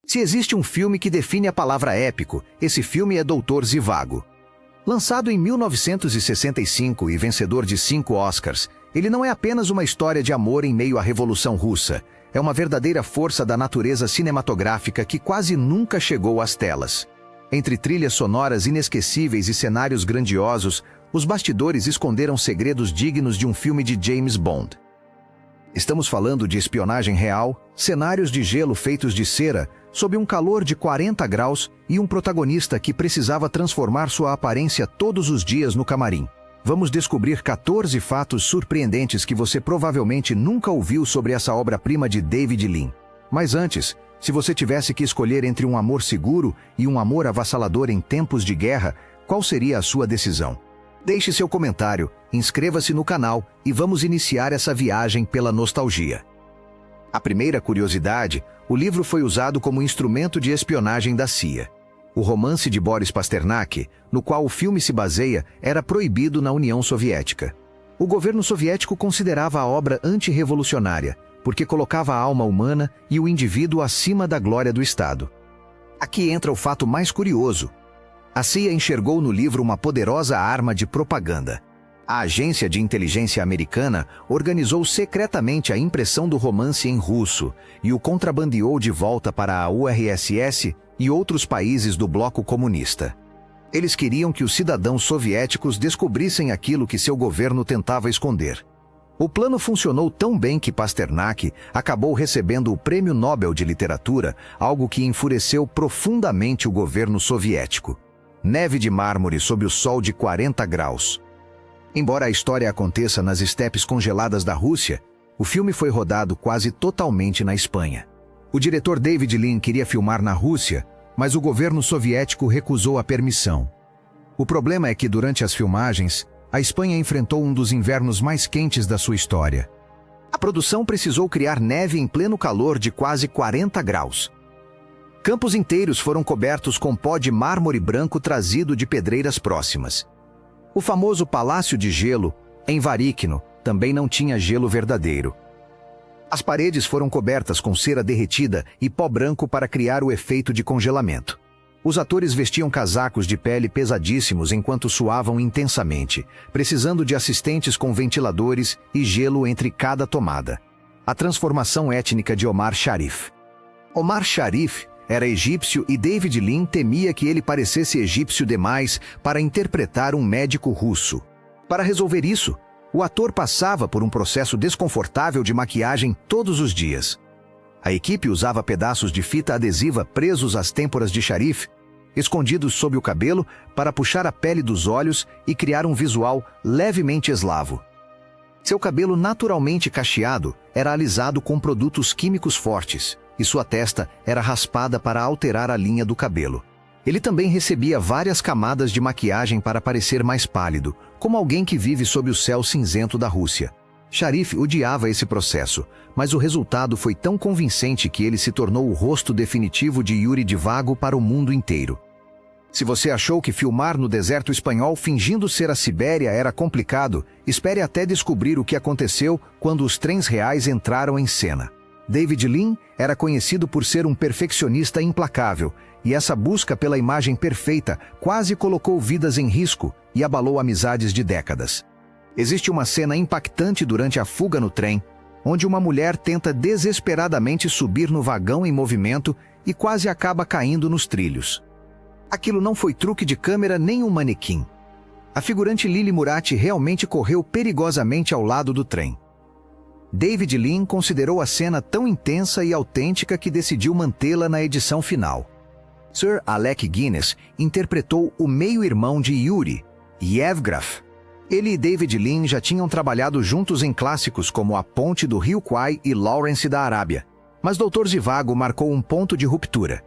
Se existe um filme que define a palavra épico, esse filme é Doutor Zhivago. Lançado em 1965 e vencedor de 5 Oscars, ele não é apenas uma história de amor em meio à Revolução Russa. É uma verdadeira força da natureza cinematográfica que quase nunca chegou às telas. Entre trilhas sonoras inesquecíveis e cenários grandiosos, os bastidores esconderam segredos dignos de um filme de James Bond. Estamos falando de espionagem real, cenários de gelo feitos de cera, sob um calor de 40 graus e um protagonista que precisava transformar sua aparência todos os dias no camarim. Vamos descobrir 14 fatos surpreendentes que você provavelmente nunca ouviu sobre essa obra-prima de David Lean. Mas antes, se você tivesse que escolher entre um amor seguro e um amor avassalador em tempos de guerra, qual seria a sua decisão? Deixe seu comentário, inscreva-se no canal e vamos iniciar essa viagem pela nostalgia. A primeira curiosidade, o livro foi usado como instrumento de espionagem da CIA. O romance de Boris Pasternak, no qual o filme se baseia, era proibido na União Soviética. O governo soviético considerava a obra antirrevolucionária, porque colocava a alma humana e o indivíduo acima da glória do Estado. Aqui entra o fato mais curioso. A CIA enxergou no livro uma poderosa arma de propaganda. A agência de inteligência americana organizou secretamente a impressão do romance em russo e o contrabandeou de volta para a URSS e outros países do bloco comunista. Eles queriam que os cidadãos soviéticos descobrissem aquilo que seu governo tentava esconder. O plano funcionou tão bem que Pasternak acabou recebendo o Prêmio Nobel de Literatura, algo que enfureceu profundamente o governo soviético. Neve de mármore sob o sol de 40 graus. Embora a história aconteça nas estepes congeladas da Rússia, o filme foi rodado quase totalmente na Espanha. O diretor David Lean queria filmar na Rússia, mas o governo soviético recusou a permissão. O problema é que durante as filmagens, a Espanha enfrentou um dos invernos mais quentes da sua história. A produção precisou criar neve em pleno calor de quase 40 graus. Campos inteiros foram cobertos com pó de mármore branco trazido de pedreiras próximas. O famoso Palácio de Gelo, em Varykno, também não tinha gelo verdadeiro. As paredes foram cobertas com cera derretida e pó branco para criar o efeito de congelamento. Os atores vestiam casacos de pele pesadíssimos enquanto suavam intensamente, precisando de assistentes com ventiladores e gelo entre cada tomada. A transformação étnica de Omar Sharif. Omar Sharif era egípcio e David Lean temia que ele parecesse egípcio demais para interpretar um médico russo. Para resolver isso, o ator passava por um processo desconfortável de maquiagem todos os dias. A equipe usava pedaços de fita adesiva presos às têmporas de Sharif, escondidos sob o cabelo, para puxar a pele dos olhos e criar um visual levemente eslavo. Seu cabelo naturalmente cacheado era alisado com produtos químicos fortes, e sua testa era raspada para alterar a linha do cabelo. Ele também recebia várias camadas de maquiagem para parecer mais pálido, como alguém que vive sob o céu cinzento da Rússia. Sharif odiava esse processo, mas o resultado foi tão convincente que ele se tornou o rosto definitivo de Yuri Zhivago para o mundo inteiro. Se você achou que filmar no deserto espanhol fingindo ser a Sibéria era complicado, espere até descobrir o que aconteceu quando os trens reais entraram em cena. David Lean era conhecido por ser um perfeccionista implacável, e essa busca pela imagem perfeita quase colocou vidas em risco e abalou amizades de décadas. Existe uma cena impactante durante a fuga no trem, onde uma mulher tenta desesperadamente subir no vagão em movimento e quase acaba caindo nos trilhos. Aquilo não foi truque de câmera nem um manequim. A figurante Lili Murat realmente correu perigosamente ao lado do trem. David Lean considerou a cena tão intensa e autêntica que decidiu mantê-la na edição final. Sir Alec Guinness interpretou o meio-irmão de Yuri, Yevgraf. Ele e David Lean já tinham trabalhado juntos em clássicos como A Ponte do Rio Kwai e Lawrence da Arábia. Mas Dr. Zhivago marcou um ponto de ruptura.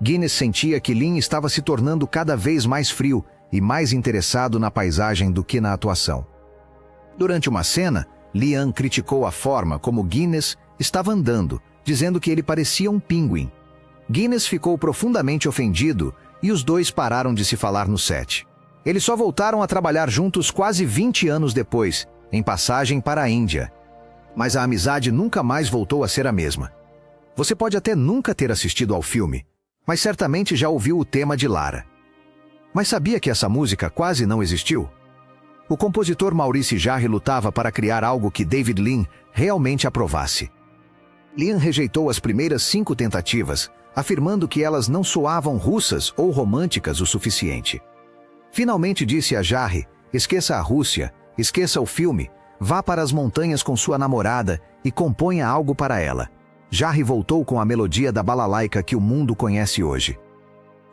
Guinness sentia que Lean estava se tornando cada vez mais frio e mais interessado na paisagem do que na atuação. Durante uma cena, Lean criticou a forma como Guinness estava andando, dizendo que ele parecia um pinguim. Guinness ficou profundamente ofendido e os dois pararam de se falar no set. Eles só voltaram a trabalhar juntos quase 20 anos depois, em passagem para a Índia. Mas a amizade nunca mais voltou a ser a mesma. Você pode até nunca ter assistido ao filme, mas certamente já ouviu o tema de Lara. Mas sabia que essa música quase não existiu? O compositor Maurice Jarre lutava para criar algo que David Lean realmente aprovasse. Lean rejeitou as primeiras 5 tentativas, afirmando que elas não soavam russas ou românticas o suficiente. Finalmente disse a Jarre: esqueça a Rússia, esqueça o filme, vá para as montanhas com sua namorada e componha algo para ela. Jarre voltou com a melodia da balalaika que o mundo conhece hoje.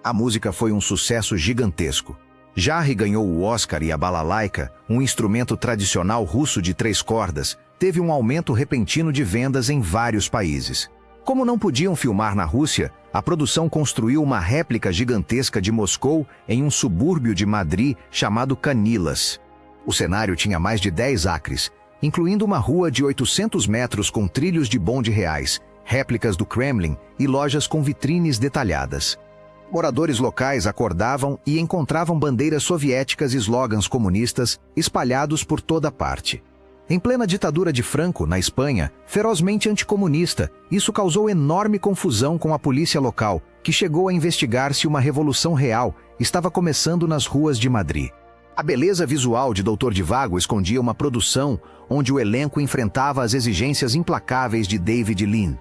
A música foi um sucesso gigantesco. Jarre ganhou o Oscar e a balalaika, um instrumento tradicional russo de 3 cordas, teve um aumento repentino de vendas em vários países. Como não podiam filmar na Rússia, a produção construiu uma réplica gigantesca de Moscou em um subúrbio de Madrid chamado Canilas. O cenário tinha mais de 10 acres, incluindo uma rua de 800 metros com trilhos de bonde reais, réplicas do Kremlin e lojas com vitrines detalhadas. Moradores locais acordavam e encontravam bandeiras soviéticas e slogans comunistas espalhados por toda parte. Em plena ditadura de Franco, na Espanha, ferozmente anticomunista, isso causou enorme confusão com a polícia local, que chegou a investigar se uma revolução real estava começando nas ruas de Madrid. A beleza visual de Doutor Zhivago escondia uma produção onde o elenco enfrentava as exigências implacáveis de David Lean.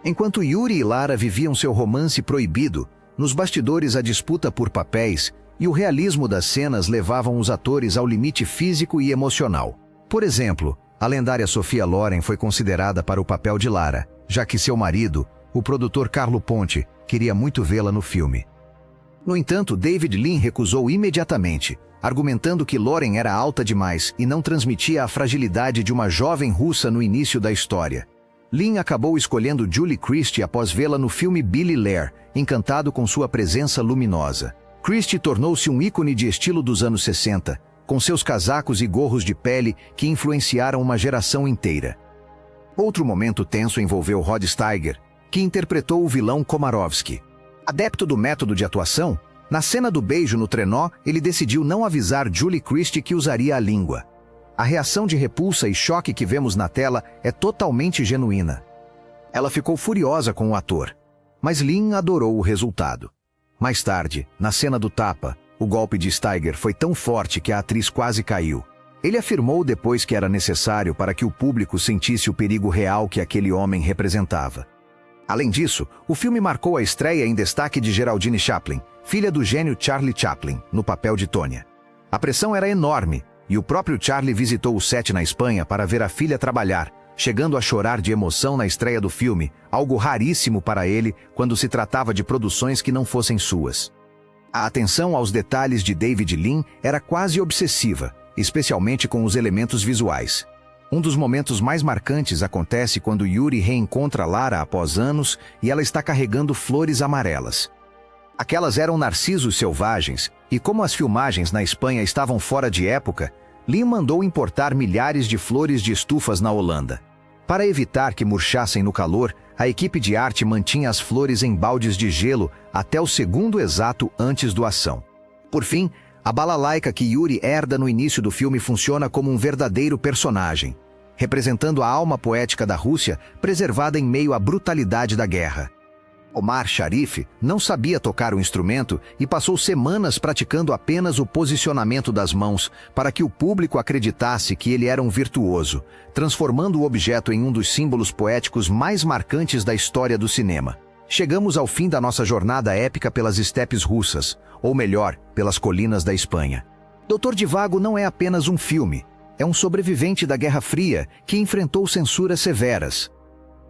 Enquanto Yuri e Lara viviam seu romance proibido, nos bastidores a disputa por papéis e o realismo das cenas levavam os atores ao limite físico e emocional. Por exemplo, a lendária Sophia Loren foi considerada para o papel de Lara, já que seu marido, o produtor Carlo Ponti, queria muito vê-la no filme. No entanto, David Lean recusou imediatamente, argumentando que Loren era alta demais e não transmitia a fragilidade de uma jovem russa no início da história. Lean acabou escolhendo Julie Christie após vê-la no filme Billy Lair, encantado com sua presença luminosa. Christie tornou-se um ícone de estilo dos anos 60, com seus casacos e gorros de pele que influenciaram uma geração inteira. Outro momento tenso envolveu Rod Steiger, que interpretou o vilão Komarovsky. Adepto do método de atuação, na cena do beijo no trenó, ele decidiu não avisar Julie Christie que usaria a língua. A reação de repulsa e choque que vemos na tela é totalmente genuína. Ela ficou furiosa com o ator, mas Lean adorou o resultado. Mais tarde, na cena do tapa, o golpe de Steiger foi tão forte que a atriz quase caiu. Ele afirmou depois que era necessário para que o público sentisse o perigo real que aquele homem representava. Além disso, o filme marcou a estreia em destaque de Geraldine Chaplin, filha do gênio Charlie Chaplin, no papel de Tonya. A pressão era enorme, e o próprio Charlie visitou o set na Espanha para ver a filha trabalhar, chegando a chorar de emoção na estreia do filme, algo raríssimo para ele quando se tratava de produções que não fossem suas. A atenção aos detalhes de David Lean era quase obsessiva, especialmente com os elementos visuais. Um dos momentos mais marcantes acontece quando Yuri reencontra Lara após anos e ela está carregando flores amarelas. Aquelas eram narcisos selvagens, e como as filmagens na Espanha estavam fora de época, Lean mandou importar milhares de flores de estufas na Holanda. Para evitar que murchassem no calor, a equipe de arte mantinha as flores em baldes de gelo até o segundo exato antes da ação. Por fim, a balalaika que Yuri herda no início do filme funciona como um verdadeiro personagem, representando a alma poética da Rússia preservada em meio à brutalidade da guerra. Omar Sharif não sabia tocar o instrumento e passou semanas praticando apenas o posicionamento das mãos para que o público acreditasse que ele era um virtuoso, transformando o objeto em um dos símbolos poéticos mais marcantes da história do cinema. Chegamos ao fim da nossa jornada épica pelas estepes russas, ou melhor, pelas colinas da Espanha. Doutor Zhivago não é apenas um filme, é um sobrevivente da Guerra Fria que enfrentou censuras severas.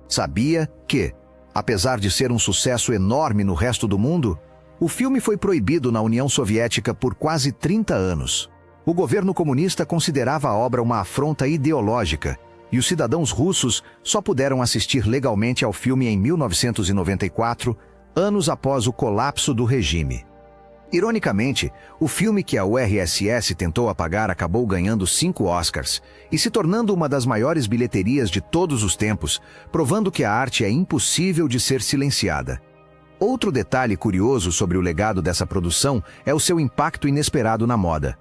Sabia que, apesar de ser um sucesso enorme no resto do mundo, o filme foi proibido na União Soviética por quase 30 anos. O governo comunista considerava a obra uma afronta ideológica, e os cidadãos russos só puderam assistir legalmente ao filme em 1994, anos após o colapso do regime. Ironicamente, o filme que a URSS tentou apagar acabou ganhando 5 Oscars e se tornando uma das maiores bilheterias de todos os tempos, provando que a arte é impossível de ser silenciada. Outro detalhe curioso sobre o legado dessa produção é o seu impacto inesperado na moda.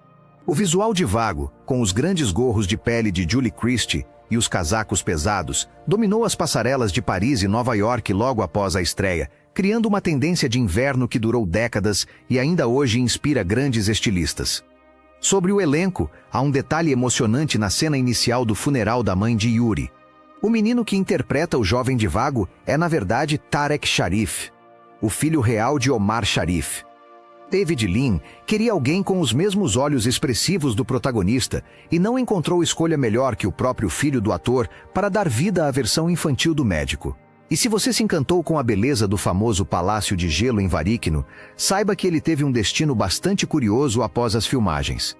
O visual de Vago, com os grandes gorros de pele de Julie Christie e os casacos pesados, dominou as passarelas de Paris e Nova York logo após a estreia, criando uma tendência de inverno que durou décadas e ainda hoje inspira grandes estilistas. Sobre o elenco, há um detalhe emocionante na cena inicial do funeral da mãe de Yuri. O menino que interpreta o jovem divago é, na verdade, Tarek Sharif, o filho real de Omar Sharif. David Lean queria alguém com os mesmos olhos expressivos do protagonista e não encontrou escolha melhor que o próprio filho do ator para dar vida à versão infantil do médico. E se você se encantou com a beleza do famoso Palácio de Gelo em Varíquino, saiba que ele teve um destino bastante curioso após as filmagens.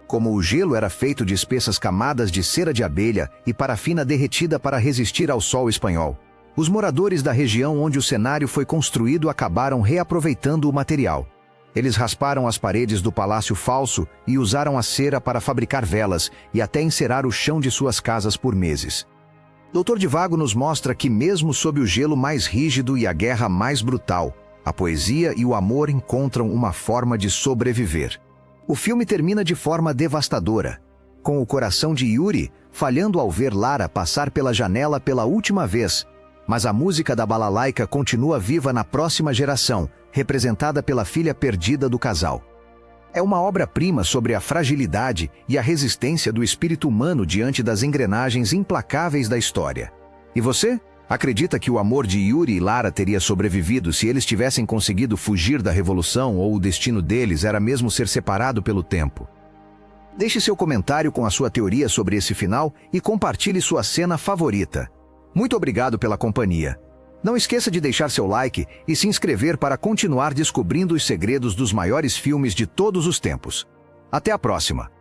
Como o gelo era feito de espessas camadas de cera de abelha e parafina derretida para resistir ao sol espanhol, os moradores da região onde o cenário foi construído acabaram reaproveitando o material. Eles rasparam as paredes do palácio falso e usaram a cera para fabricar velas e até encerar o chão de suas casas por meses. Dr. Zhivago nos mostra que mesmo sob o gelo mais rígido e a guerra mais brutal, a poesia e o amor encontram uma forma de sobreviver. O filme termina de forma devastadora, com o coração de Yuri falhando ao ver Lara passar pela janela pela última vez, mas a música da balalaika continua viva na próxima geração, representada pela filha perdida do casal. É uma obra-prima sobre a fragilidade e a resistência do espírito humano diante das engrenagens implacáveis da história. E você? Acredita que o amor de Yuri e Lara teria sobrevivido se eles tivessem conseguido fugir da revolução ou o destino deles era mesmo ser separado pelo tempo? Deixe seu comentário com a sua teoria sobre esse final e compartilhe sua cena favorita. Muito obrigado pela companhia. Não esqueça de deixar seu like e se inscrever para continuar descobrindo os segredos dos maiores filmes de todos os tempos. Até a próxima!